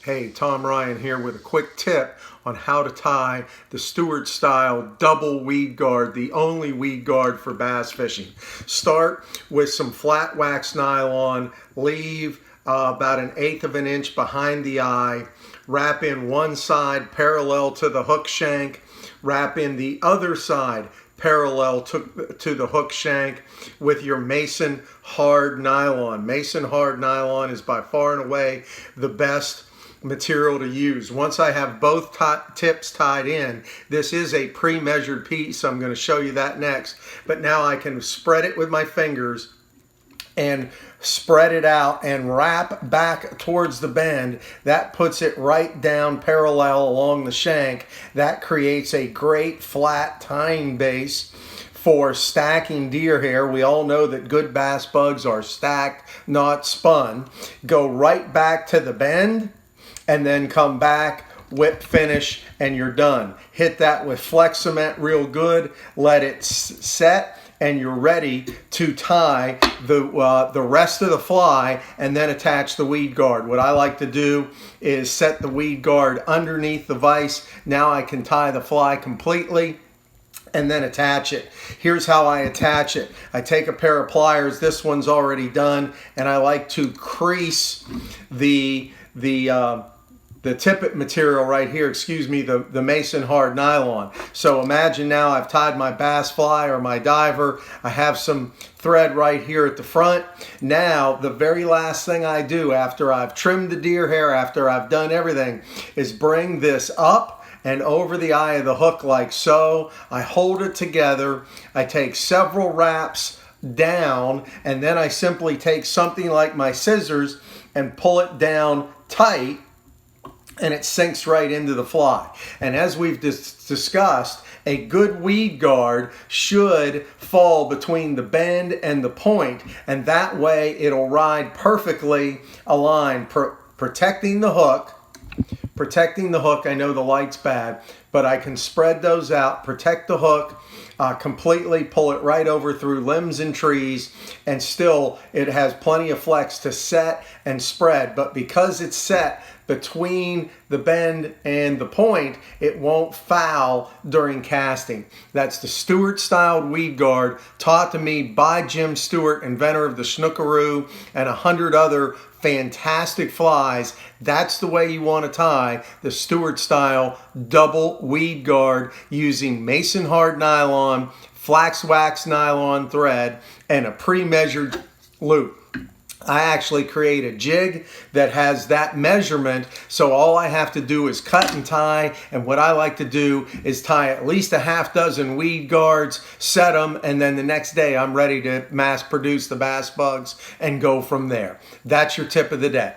Hey, Tom Ryan here with a quick tip on how to tie the Stewart Style double weed guard, the only weed guard for bass fishing. Start with some flat wax nylon, leave about 1/8 of an inch behind the eye, wrap in one side parallel to the hook shank, wrap in the other side parallel to the hook shank with your Mason hard nylon. Mason hard nylon is by far and away the best material to use. Once I have both tips tied in, this is a pre-measured piece. I'm going to show you that next. But now I can spread it with my fingers and spread it out and wrap back towards the bend. That puts it right down parallel along the shank. That creates a great flat tying base for stacking deer hair. We all know that good bass bugs are stacked, not spun. Go right back to the bend and then come back, whip finish, and you're done. Hit that with Flex Cement real good, let it set, and you're ready to tie the rest of the fly and then attach the weed guard. What I like to do is set the weed guard underneath the vise. Now I can tie the fly completely and then attach it. Here's how I attach it. I take a pair of pliers, this one's already done, and I like to crease the tippet material right here, the Mason hard nylon. So imagine now I've tied my bass fly or my diver. I have some thread right here at the front. Now, the very last thing I do after I've trimmed the deer hair, after I've done everything, is bring this up and over the eye of the hook like so. I hold it together. I take several wraps down, and then I simply take something like my scissors and pull it down tight, and it sinks right into the fly. And as we've discussed, a good weed guard should fall between the bend and the point, and that way it'll ride perfectly aligned, protecting the hook. I know the light's bad, but I can spread those out, protect the hook completely, pull it right over through limbs and trees, and still it has plenty of flex to set and spread. But because it's set between the bend and the point, it won't foul during casting. That's the Stewart Style weed guard, taught to me by Jim Stewart, inventor of the snookeroo and 100 other fantastic flies. That's the way you want to tie the Stewart Style double weed guard using Mason hard nylon, flax wax nylon thread, and a pre-measured loop. I actually create a jig that has that measurement, so all I have to do is cut and tie, and what I like to do is tie at least a half dozen weed guards, set them, and then the next day I'm ready to mass produce the bass bugs and go from there. That's your tip of the day.